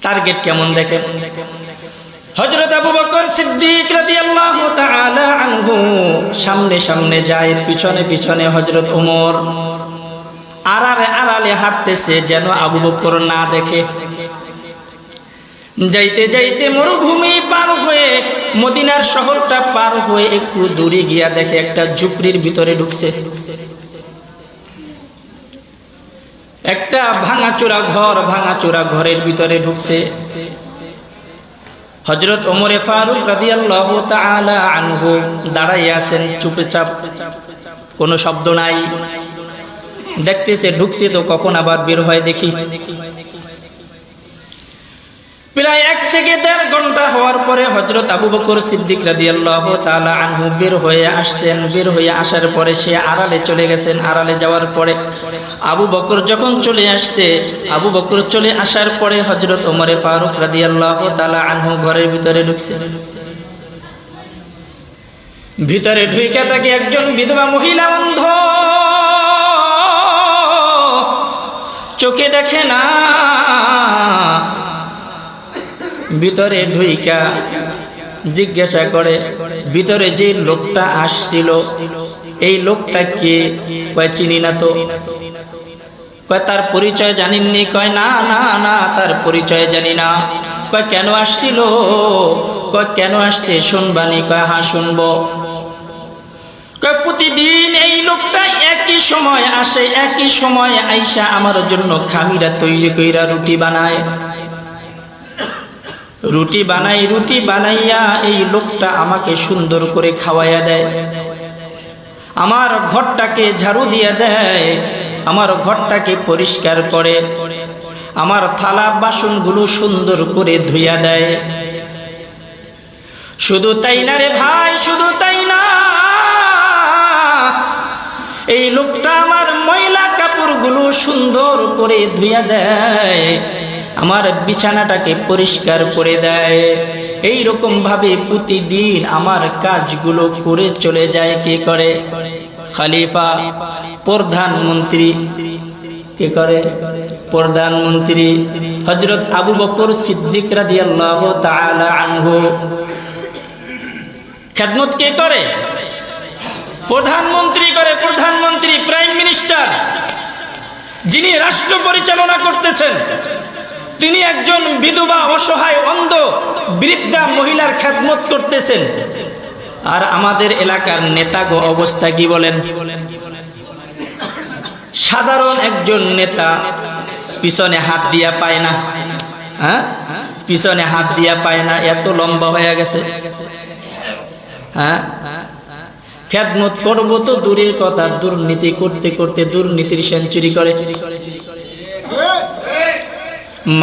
Target কেমন দেখেন। হযরত আবু বকর সিদ্দিক রাদিয়াল্লাহু তাআলা আনহু সামনে সামনে যায়, পিছনে পিছনে হযরত ওমর আড়ালে আড়ালে হাঁটতেছে যেন আবু বকর না দেখে। যাইতে যাইতে মরুভূমি পার হয়ে মদিনার শহরটা পার হয়ে একটু দূরে গিয়া দেখে একটা ঝুপড়ির ভিতরে ঢুকছে, একটা ভাঙাচোরা ঘর, ভাঙাচোরা ঘরের ভিতরে ঢুকছে। হযরত ওমর ফারুক রাদিয়াল্লাহু তাআলা আনহু দাঁড়াইয়া আছেন চুপচাপ, কোনো শব্দ নাই। দেখতেছে ঢুকছে তো কখন আবার বের হয় দেখি। প্রায় 1 থেকে 1.5 ঘন্টা হওয়ার পরে হযরত আবু বকর সিদ্দিক রাদিয়াল্লাহু তাআলা আনহু বের হয়ে আসছেন। বের হয়ে আসার পরে সে আড়ালে চলে গেছেন। আড়ালে যাওয়ার পরে আবু বকর যখন চলে আসছে, আবু বকর চলে আসার পরে হযরত ওমর ফারুক রাদিয়াল্লাহু তাআলা আনহু ঘরের ভিতরে ঢুকছে। ভিতরে ঢুইকা তাকে একজন বিধবা মহিলা, অন্ধ, চোখে দেখে না, ভিতরে ঢুইকা জিজ্ঞাসা করে ভিতরে যে লোকটা আসছিল এই লোকটা কে? কয় চিনি না তো। কয় তার পরিচয় জানেননি? কয় না না না, তার পরিচয় জানি না। কয় কেন আসছিল? কয় কেন আসছে শুনবানি? কয় হ্যাঁ শুনবো। কয় প্রতিদিন এই লোকটা একই সময় আসে, একই সময় আইসা আমার জন্য খামিরা তৈরি কইরা রুটি বানায়, রুটি বানাইয়া এই লোকটা আমাকে সুন্দর করে খাওয়াইয়া দেয়, আমার ঘরটাকে ঝাড়ু দিয়ে দেয়, আমার ঘরটাকে পরিষ্কার করে, আমার থালা বাসনগুলো সুন্দর করে ধুইয়া দেয়। শুধু তাই না রে ভাই, শুধু তাই না, এই লোকটা আমার ময়লা কাপড়গুলো সুন্দর করে ধুইয়া দেয়, আমার বিছানাটাকে পরিষ্কার করে দেয়। এই রকম ভাবে প্রতিদিন আমার কাজগুলো করে চলে যায়। কে করে? খলিফা, প্রধানমন্ত্রী। কে করে? প্রধানমন্ত্রী হযরত আবু বকর সিদ্দিক রাদিয়াল্লাহু তাআলা আনহু। খেদমত কে করে? প্রধানমন্ত্রী করে। প্রধানমন্ত্রী, প্রাইম মিনিস্টার, যিনি রাষ্ট্র পরিচালনা করতেছেন, তিনি একজন বিধবা, অসহায়, অন্ধ, বৃদ্ধা মহিলার খেদমত করতেছেন। আর আমাদের এলাকার নেতাগো অবস্থা কি বলেন? সাধারণ একজন নেতা পিছনে হাত দিয়া পায় না, হ্যাঁ, পিছনে হাত দিয়া পায় না, এত লম্বা হয়ে গেছে। হ্যাঁ, খেদমত করবো তো দূরের কথা, দুর্নীতি করতে করতে দুর্নীতির সেঞ্চুরি করে।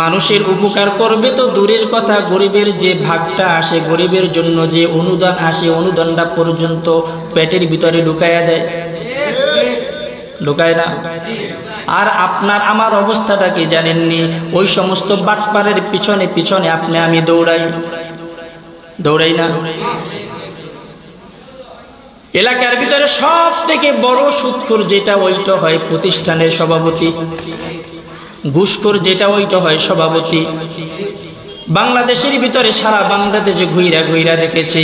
মানুষের উপকার করবে তো দূরের কথা, গরিবের যে ভাগটা আসে, গরিবের জন্য যে অনুদান আসে, অনুদানটা পর্যন্ত পেটের ভিতরে ঢুকাইয়া দেয়, ঢুকায় না। আর আপনার আমার অবস্থাটা কি জানেননি? ওই সমস্ত বাটপারের পিছনে পিছনে আপনি আমি দৌড়াই না। এলাকার ভিতরে সব থেকে বড় সুদখোর যেটা, ওইটা হয় প্রতিষ্ঠানের সভাপতি। ঘুষখোর যেটা, ওইটা হয় সভাপতি। বাংলাদেশের ভিতরে, সারা বাংলাদেশে ঘুইরা ঘুইরা দেখেছি,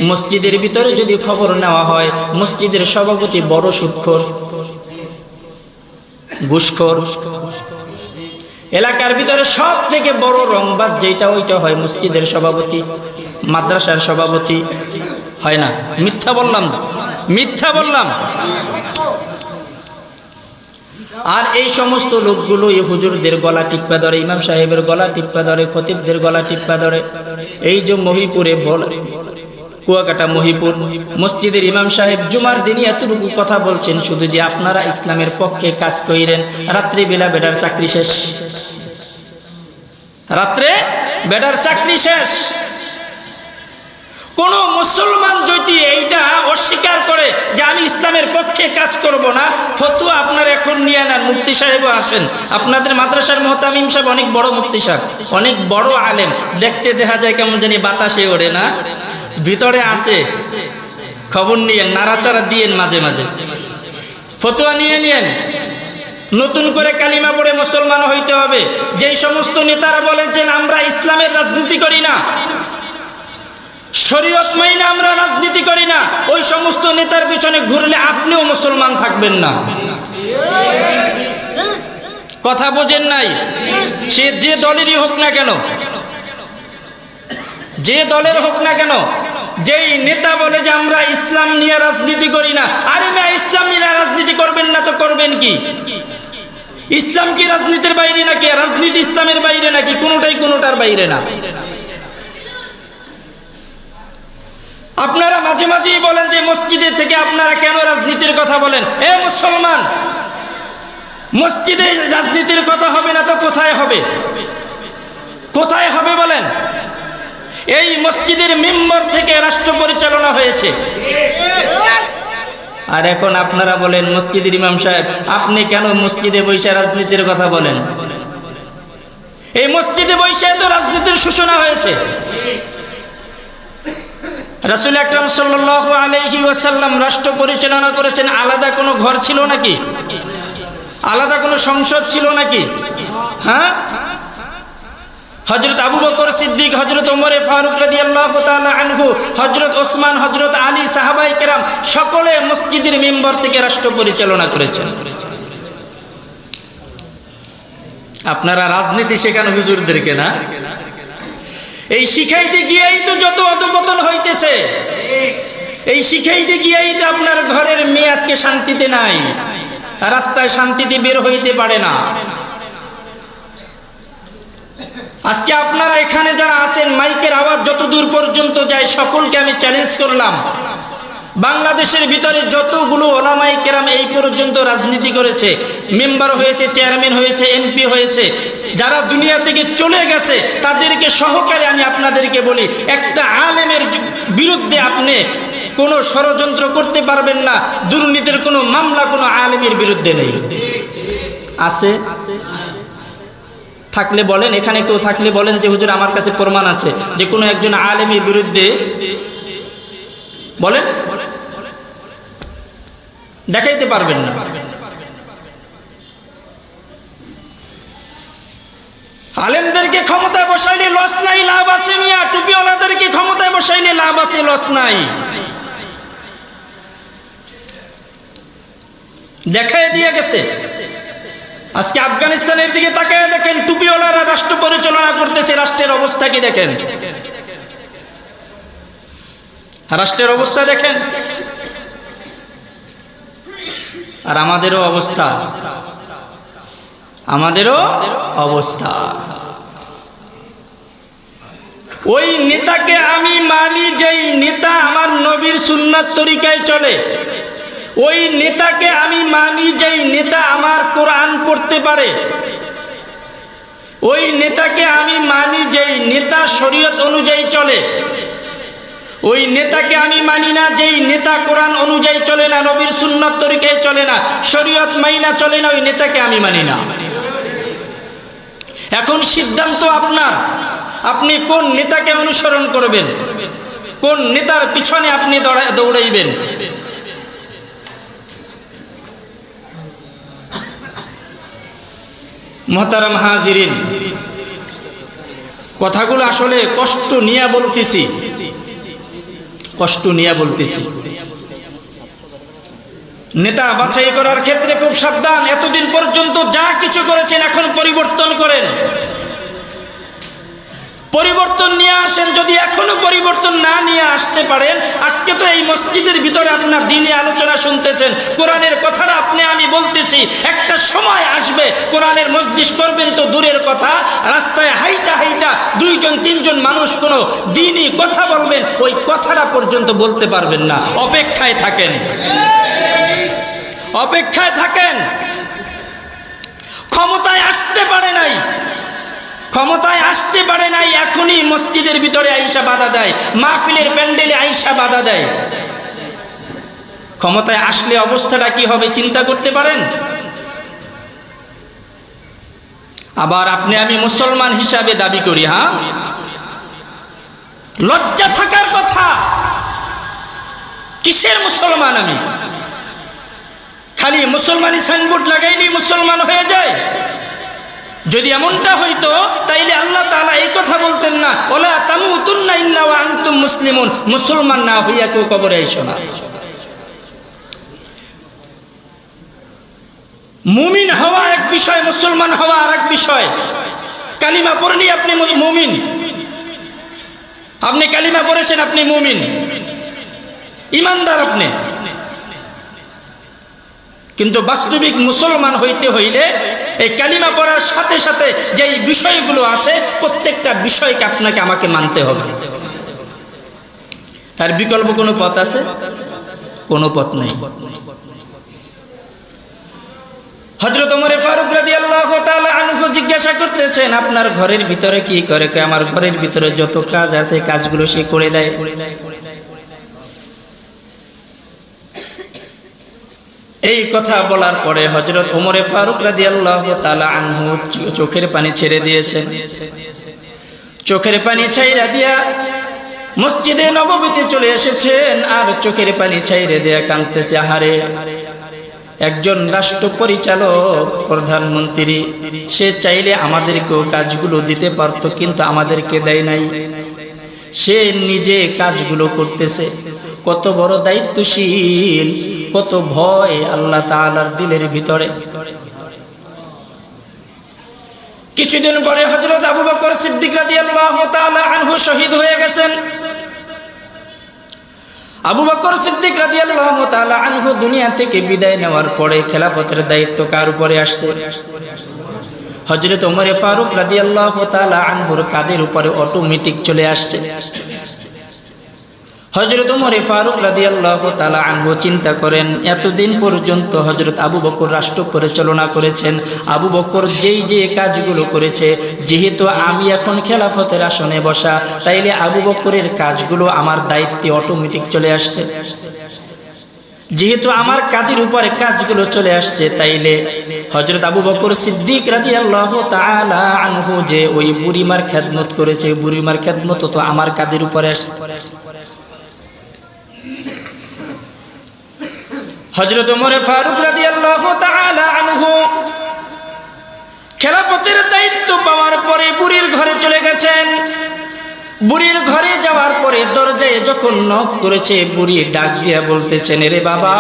মসজিদের ভিতরে যদি খবর নেওয়া হয়, মসজিদের সভাপতি বড় সুদখোর, ঘুষখোর। এলাকার ভিতরে সব থেকে বড় রংবাজ যেটা, ওইটা হয় মসজিদের সভাপতি, মাদ্রাসার সভাপতি। হয় না? মিথ্যা বললাম? মিথ্যা বললাম? আর এই সমস্ত লোকগুলো এই হুজুরদের গলা টিপ্পা ধরে, ইমাম সাহেবের গলা টিপ্পা ধরে, খতিবদের গলা টিপ্পা ধরে। এই যে মহিপুরে কুয়াকাটা মহিপুর মসজিদের ইমাম সাহেব জুমার দিনই এতটুকু কথা বলছেন, শুধু যে আপনারা ইসলামের পক্ষে কাজ করেন, রাত্রে বেলা বেটার চাকরি শেষ, রাত্রে বেটার চাকরি শেষ। কোন মুসলমান যদি এইটা অস্বীকার করে যে আমি ইসলামের পক্ষে কাজ করব না, ফতোয়া আপনারা এখন নিয়ে নেন। মুফতি সাহেবও আছেন আপনাদের মাদ্রাসার মুহতামিম সাহেব, অনেক বড় মুফতি সাহেব, অনেক বড় আলেম, দেখতে দেখা যায় কেমন জানি বাতাসে ওড়ে না, ভিতরে আছে। খবর নিয়েন, নাড়াচাড়া দিয়েন, মাঝে মাঝে ফতোয়া নিয়ে নিয়েন। নতুন করে কালিমা পড়ে মুসলমান হইতে হবে। যেই সমস্ত নেতারা বলেন যে আমরা ইসলামের রাজনীতি করি না, শরীয়ত মাইনে আমরা রাজনীতি করি না, ওই সমস্ত নেতার পিছনে ঘুরলে আপনিও মুসলমান থাকবেন না। কথা বোঝেন নাই? সে যে দলেরই হোক না কেন, যে দলের হোক না কেন, যেই নেতা বলে যে আমরা ইসলাম নিয়ে রাজনীতি করি না, আরে মেয়ে ইসলাম নিয়ে রাজনীতি করবেন না তো করবেন কি? ইসলাম কি রাজনীতির বাইরে নাকি? রাজনীতি ইসলামের বাইরে নাকি? কোনোটাই কোনোটার বাইরে না। আপনারা মাঝে মাঝেই বলেন যে মসজিদে থেকে আপনারা কেন রাজনীতির কথা বলেন। এ মুসলমান, মসজিদে রাজনীতির কথা হবে না তো কোথায় হবে? কোথায় হবে বলেন? এই মসজিদের মেম্বার থেকে রাষ্ট্র পরিচালনা হয়েছে। আর এখন আপনারা বলেন মসজিদের ইমাম সাহেব আপনি কেন মসজিদে বসে রাজনীতির কথা বলেন? এই মসজিদে বসে তো রাজনীতির সূচনা হয়েছে। রাসূল আকরাম সাল্লাল্লাহু আলাইহি ওয়াসাল্লাম রাষ্ট্র পরিচালনা করেছেন, আলাদা কোনো ঘর ছিল নাকি? আলাদা কোনো সংসদ ছিল নাকি? হ্যাঁ, হযরত আবু বকর সিদ্দিক, হযরত ওমর ফারুক রাদিয়াল্লাহু তাআলা আনহু, হযরত ওসমান, হযরত আলী, সাহাবায়ে কেরাম সকলে মসজিদের মেম্বার থেকে রাষ্ট্র পরিচালনা করেছেন। আপনারা রাজনীতি শেখান হুজুরদেরকে না? এই শিখাইতে গিয়েই তো যত অধপতন হইতেছে। এই শিখাইতে গিয়েই তো আপনার ঘরের মেয়ে আজকে শান্তিতে নাই, রাস্তায় শান্তিতে বের হইতে পারে না। আজকে আপনারা এখানে যারা আছেন, মাইকের আওয়াজ যত দূর পর্যন্ত যায় সকলকে আমি চ্যালেঞ্জ করলাম, বাংলাদেশের ভিতরে যতগুলো ওলামায়ে কেরাম এই পর্যন্ত রাজনীতি করেছে, মেম্বার হয়েছে, চেয়ারম্যান হয়েছে, এমপি হয়েছে, যারা দুনিয়া থেকে চলে গেছে, তাদেরকে সহকারে আমি আপনাদেরকে বলি, একটা আলেমের বিরুদ্ধে আপনি কোনো ষড়যন্ত্র করতে পারবেন না। দুর্নীতির কোনো মামলা কোনো আলেমের বিরুদ্ধে নেই। আছে? থাকলে বলেন, এখানে কেউ থাকলে বলেন যে হুজুর আমার কাছে প্রমাণ আছে যে কোনো একজন আলেমের বিরুদ্ধে, বলেন, দেখাইতে পারবেন না। আলেমদেরকে ক্ষমতায় বসাইলে লস নাই, লাভ আছে মিয়া। টুপিওয়ালাদেরকে ক্ষমতায় বসাইলে লাভ আছে, লস নাই। দেখাই দিয়ে গেছে। আজকে আফগানিস্তানের দিকে তাকায় দেখেন, টুপিওয়ালারা রাষ্ট্র পরিচালনা করতেছে, রাষ্ট্রের অবস্থা কি দেখেন, রাষ্ট্রের অবস্থা দেখেন। আর আমাদেরও অবস্থা, আমাদেরও অবস্থা। ওই নেতাকে আমি মানি যেই নেতা আমার নবীর সুন্নাত তরিকায় চলে, ওই নেতাকে আমি মানি যেই নেতা আমার কোরআন পড়তে পারে, ওই নেতাকে আমি মানি যেই নেতা শরীয়ত অনুযায়ী চলে, ওই নেতাকে আমি মানি না যেই নেতা কোরআন অনুযায়ী চলে না, নবীর সুন্নাত তরিকায় চলে না, শরীয়ত মাইনা চলে না, ওই নেতাকে আমি মানি না। এখন সিদ্ধান্ত আপনার, আপনি কোন নেতাকে অনুসরণ করবেন, কোন নেতার পিছনে আপনি দৌড়াইবেন। মুহতারাম হাজিরিন, কথাগুলো আসলে কষ্ট নিয়ে বলতেছি, কষ্ট নিয়ে বলতেছি। নেতা বাছাই করার ক্ষেত্রে খুব সাবধান। এতদিন পর্যন্ত যা কিছু করেছেন এখন পরিবর্তন করেন, পরিবর্তন নিয়ে আসেন। যদি এখনো পরিবর্তন না নিয়ে আসতে পারেন, আজকে তো এই মসজিদের ভিতরে আপনার দিনে আলোচনা শুনতেছেন, কোরআনের কথাটা আপনি আমি বলতেছি, একটা সময় আসবে কোরআনের মজলিস করবেন তো দূরের কথা, রাস্তায় হাইটা হাইটা দুইজন তিনজন মানুষ কোনো দিনই কথা বলবেন, ওই কথাটা পর্যন্ত বলতে পারবেন না। অপেক্ষায় থাকেন, অপেক্ষায় থাকেন। ক্ষমতায় আসতে পারে নাই, ক্ষমতায় আসতে পারে নাই, এখনই মসজিদের ভিতরে আইসা বাধা দেয়, মাহফিলের প্যান্ডেলে আইসা বাধা দেয়। ক্ষমতায় আসলে অবস্থাটা কি হবে চিন্তা করতে পারেন? আবার আপনি আমি মুসলমান হিসাবে দাবি করি, হ্যাঁ, লজ্জা থাকার কথা। কিসের মুসলমান আমি? খালি মুসলমানি সাইনবোর্ড লাগাইলেই মুসলমান হয়ে যায়? যদি এমনটা হইতো তাইলে আল্লাহ তাআলা এই কথা বলতেন তামুতুন্না ইল্লা ওয়া আনতুম মুসলিমুন, মুসলমান না হইয়া কেউ কবরে আইসো না। মুমিন হওয়া এক বিষয়, মুসলমান হওয়া আর এক বিষয়। কালিমা পড়লেই আপনি মুমিন, আপনি কালিমা পড়েছেন, আপনি মুমিন, ইমানদার আপনি। কিন্তু বাস্তবিক মুসলমান হইতে হইলে এই কালিমা পড়ার সাথে সাথে যেই বিষয়গুলো আছে প্রত্যেকটা বিষয়কে আপনাকে আমাকে মানতে হবে। তার বিকল্প কোনো পথ আছে? কোনো পথ নেই। হযরত ওমর ফারুক রাদিয়াল্লাহু তাআলা আনহু জিজ্ঞাসা করতেছেন, আপনার ঘরের ভিতরে কি করে? আমার ঘরের ভিতরে যত কাজ আছে কাজগুলো সে করে দেয়। এই কথা বলার পরে হযরত ওমর ফারুক রাদিয়াল্লাহু তাআলা আনহু চোখের পানি ছেড়ে দিয়েছেন। চোখের পানি ছাইরা দিয়া মসজিদে নববীতে চলে এসেছেন, আর চোখের পানি ছাইরে দিয়া কাঁদতেছে। আহারে, একজন রাষ্ট্র পরিচালক, প্রধানমন্ত্রী, সে চাইলে আমাদেরকেও কাজগুলো দিতে পারতো, কিন্তু আমাদেরকে দেয় নাই। সে নিজে কাজগুলো করতেছে। কত বড় দায়িত্বশীল, কত ভয় আল্লাহ তাআলার দিলের ভিতরে। কিছুদিন পরে হযরত আবু বকর সিদ্দিক রাদিয়াল্লাহু তাআলা আনহু শহীদ হয়ে গেছেন। আবু বকর সিদ্দিক রাদিয়াল্লাহু তাআলা আনহু দুনিয়া থেকে বিদায় নেওয়ার পরে খেলাফতের দায়িত্ব কার উপরে আসছে? হযরত ওমর ফারুক রাদিয়াল্লাহু তাআলা আনহুর কাঁধের উপরে অটোমেটিক চলে আসছে। হযরত ওমর ফারুক রাদিয়াল্লাহু তাআলা আনহু চিন্তা করেন, এতদিন পর্যন্ত হযরত আবু বকর রাষ্ট্র পরিচালনা করেছেন। আবু বকর যেই যে কাজগুলো করেছে, যেহেতু আমি এখন খেলাফতের আসনে বসা, তাইলে আবু বকরের কাজগুলো আমার দায়িত্বে অটোমেটিক চলে আসছে। যেহেতু আমার কাঁধের উপরে কাজগুলো চলে আসছে, তাইলে হযরত আবু বকর সিদ্দিক রাদিয়াল্লাহু তাআলা আনহু যে ওই বুড়িমার খেদমত করেছে, বুড়িমার খেদমত তো আমার কাঁধের উপরে আসছে। হযরত ওমর ফারুক রাদিয়াল্লাহু তাআলা আনহু খেলাফতের দায়িত্ব পাওয়ার পরে বুড়ির ঘরে চলে গেছেন। বুড়ির ঘরে যাওয়ার পরে দরজায় যখন নক করেছে, বুড়ি ডাক দিয়া বলতেছেন, রে বাবা,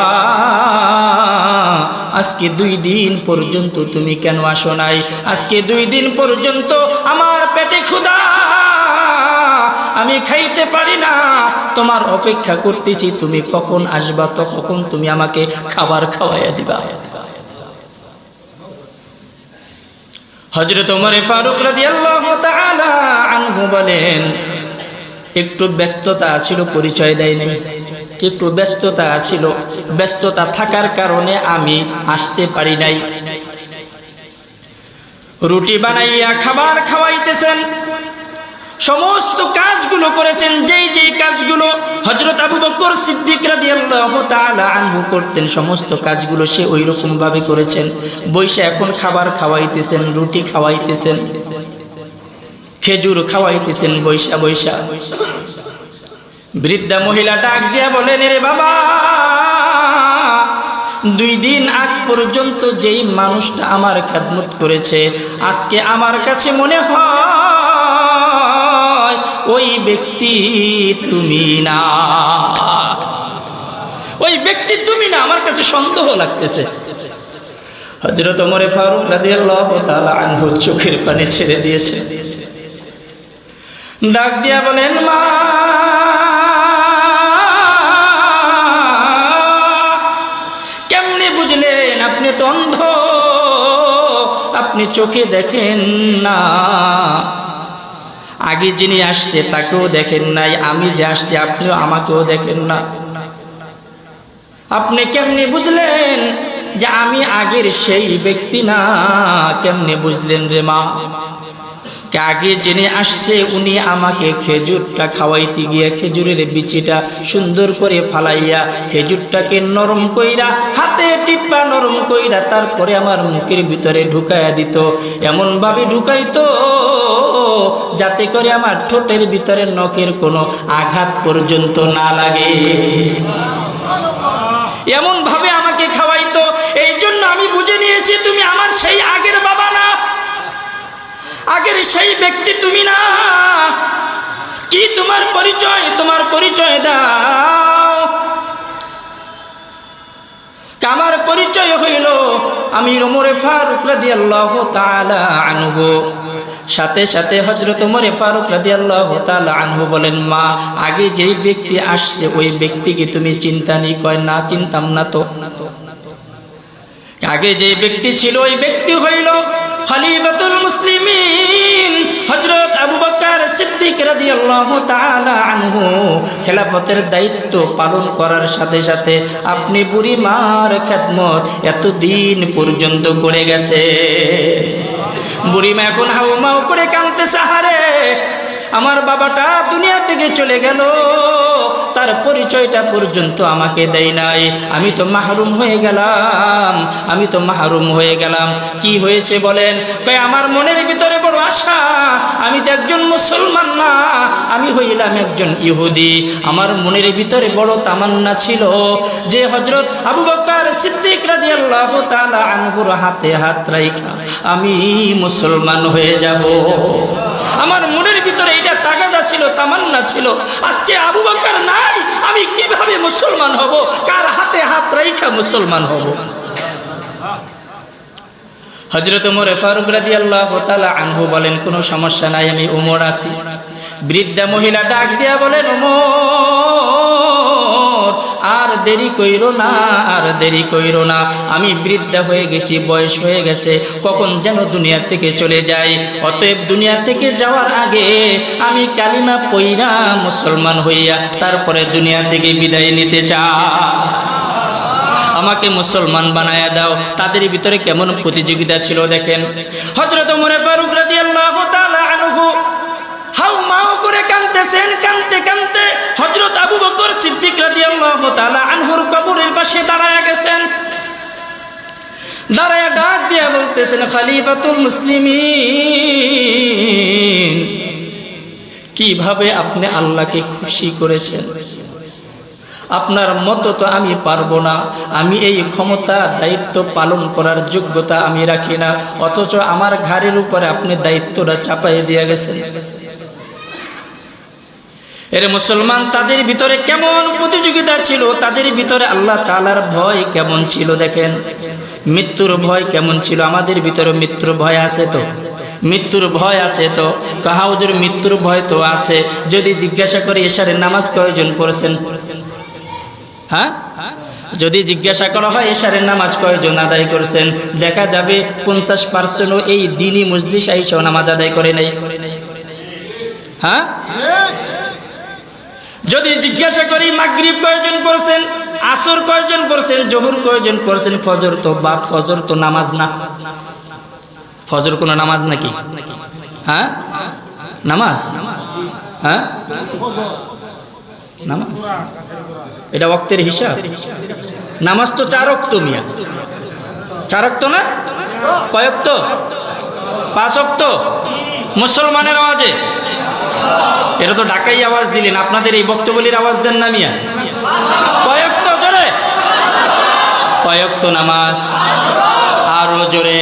আজকে 2 দিন পর্যন্ত তুমি কেন আসো নাই? আজকে 2 দিন পর্যন্ত আমার পেটে ক্ষুধা, আমি খাইতে পারি না, তোমার অপেক্ষা করতেছি, তুমি কখন আসবা, তো কখন তুমি আমাকে খাবার খাওয়াইয়া দিবা। হযরত ওমর ফারুক রাদিয়াল্লাহু তাআলা আনহু বলেন, একটু ব্যস্ততা ছিল, পরিচয় দেয় নাই। একটু ব্যস্ততা ছিল, ব্যস্ততা থাকার কারণে আমি আসতে পারি নাই। রুটি বানাইয়া খাবার খাওয়াইতেছেন, সমস্ত কাজগুলো করেছেন। যেই যেই কাজগুলো হযরত আবু বকর সিদ্দিক রাদিয়াল্লাহু তাআলা আনহু করতেন, সমস্ত কাজগুলো সে ওই রকম ভাবে করেছেন। বৈশা এখন খাবার খাওয়াইতেছেন, রুটি খাওয়াইতেছেন, খেজুর খাওয়াইতেছেন বৈশা বৈশা। বৃদ্ধা মহিলা ডাক দিয়া বলেন, রে বাবা, 2 দিন আগ পর্যন্ত যেই মানুষটা আমার খেদমত করেছে, আজকে আমার কাছে মনে হয় ওই ব্যক্তি তুমি না, ওই ব্যক্তি তুমি না, আমার কাছে সন্দেহ লাগতেছে। হযরত ওমর ফারুক রাদিয়াল্লাহু তাআলা আনহু চোখের পানি ছেড়ে দিয়েছে। ডাক দিয়া বলেন, মা, কেমনে বুঝলেন? আপনি তো অন্ধ, আপনি চোখে দেখেন না। আগে যিনি আসছে তাকেও দেখেন নাই, আমি যে আসছি আপনিও আমাকেও দেখেন না। আপনি কেমনে বুঝলেন যে আমি আগের সেই ব্যক্তি না? কেমনে বুঝলেন রে মা? আগে যিনি আসছে উনি আমাকে খেজুরটা খাওয়াইতে গিয়ে খেজুরের বিচিটা সুন্দর করে ফালাইয়া খেজুরটাকে নরম কইরা হাতে টিপা নরম কইরা তারপরে আমার মুখের ভিতরে ঢুকাইয়া দিত। এমন ভাবে ঢুকাইতো যাতে করে আমার ঠোঁটের ভিতরে নখের কোনো আঘাত পর্যন্ত না লাগে, এমন ভাবে আমাকে খাওয়াইতো। এই জন্য আমি বুঝে নিয়েছি তুমি আমার সেই আগের বাবা না, আগের সেই ব্যক্তি তুমি না। কি তোমার পরিচয় দাও। আমার পরিচয় হইল আমির ওমর ফারুক রাদিয়াল্লাহু তাআলা আনহু। সাথে সাথে হযরত ওমর ফারুক রাদিয়াল্লাহু তাআলা আনহু বলেন, মা আগে যেই ব্যক্তি আসছে ওই ব্যক্তিকে তুমি চিন্তানি? কয় না, চিনতাম না তো। আগে যে ব্যক্তি ছিল ওই ব্যক্তি হইল খলিফাতুল মুসলিমিন হযরত আবু বকর সিদ্দিক রাদিয়াল্লাহু তাআলা আনহু। খেলাফতের দায়িত্ব পালন করার সাথে সাথে আপনি বুড়ি মার খেদমত এতদিন পর্যন্ত করে গেছে। বুড়ি মা এখন হাউমাউ করে কাঁদতেছে, হারে আমার বাবাটা দুনিয়া থেকে চলে গেল, তার পরিচয়টা পর্যন্ত আমাকে দেয় নাই, আমি তো মাহরুম হয়ে গেলাম। কি হয়েছে বলেন? কই আমার মনের ভিতরে বড় আশা, আমি তো একজন মুসলমান না, আমি হইলাম একজন ইহুদি। আমার মনের ভিতরে বড় তামান্না ছিল যে হযরত আবু বকর সিদ্দিক রাদিয়াল্লাহু তাআলা আনহুর হাতে হাত রাখা আমি মুসলমান হয়ে যাব। আমার মনের ভিতরে এটা তাগাদা ছিল, তামান্না ছিল, আজকে আবু বকর নাই, আমি কিভাবে মুসলমান হব? কার হাতে হাত রাখা মুসলমান হব? হযরত ওমর ফারুক রাদিয়াল্লাহু তাআলা আনহু বলেন, কোনো সমস্যা নাই, আমি ওমর আছি। বৃদ্ধা মহিলা ডাক দিয়া বলেন, ওমর আর দেরি কইরো না, আমি বৃদ্ধা হয়ে গেছি, বয়স হয়ে গেছে, কখন যেন দুনিয়া থেকে চলে যাই। অতএব দুনিয়া থেকে যাওয়ার আগে আমি কালিমা পইরা মুসলমান হইয়া তারপরে দুনিয়া থেকে বিদায় নিতে চাই, আমাকে মুসলমান বানায়া দাও। তাদের ভিতরে কেমন প্রতিযোগিতা ছিল দেখেন। হযরত ওমর ফারুক রাদিয়াল্লাহু তাআলা আনহু হাউমাউ করে কাঁদতেছেন, কাঁদতে হযরত আবু বকর সিদ্দিক রাদিয়াল্লাহু তাআলা আনহুর কবরের পাশে দাঁড়ায়া গেছেন। দাঁড়ায়া ডাক দিয়া বলতেছেন, খলিফাতুল মুসলিমিন, কিভাবে আপনি আল্লাহকে খুশি করেছেন? আপনার মতো তো আমি পারবো না, আমি এই ক্ষমতা দায়িত্ব পালন করার যোগ্যতা আমি রাখি না, অথচ আমার ঘাড়ের উপরে আপনি দায়িত্বটা চাপাই দিয়ে গেছেন। এর মুসলমান, তাদের ভিতরে কেমন প্রতিযোগিতা ছিল, তাদের ভিতরে আল্লাহ তাআলার ভয় কেমন ছিল দেখেন। মৃত্যুর ভয় কেমন ছিল? আমাদের ভিতরে মৃত্যুর ভয় আছে তো? মৃত্যুর ভয় আছে তো? হুজুর মৃত্যুর ভয় তো আছে। যদি জিজ্ঞাসা করি এশারের নামাজ কয়জন পড়েছেন? হ্যাঁ, যদি জিজ্ঞাসা করা হয় এশারের নামাজ কয়জন আদায় করেছেন, দেখা যাবে 50% এই দিনই মজলিস আইসা নামাজ আদায় করে নাই। হ্যাঁ, যদি জিজ্ঞাসা করি মাগরিব কয়জন পড়ছেন, আসর কয়জন পড়ছেন, জোহর কয়জন পড়ছেন, ফজর তো নামাজ না। ফজর কোনো নামাজ নাকি? হ্যাঁ, নামাজ। হ্যাঁ, নামাজ এটা ওয়াক্তের হিসাব। নামাজ তো 4 ওয়াক্ত মিয়া, 4 ওয়াক্ত না? কয় ওয়াক্ত? 5 ওয়াক্ত মুসলমানের আওয়াজে। এটা তো ঢাকাই আওয়াজ দিলেন, আপনাদের এই বক্তব্যের আওয়াজ দেন না মিয়া। কয় ওয়াক্ত? জোরে কয় ওয়াক্ত নামাজ? আরো জোরে।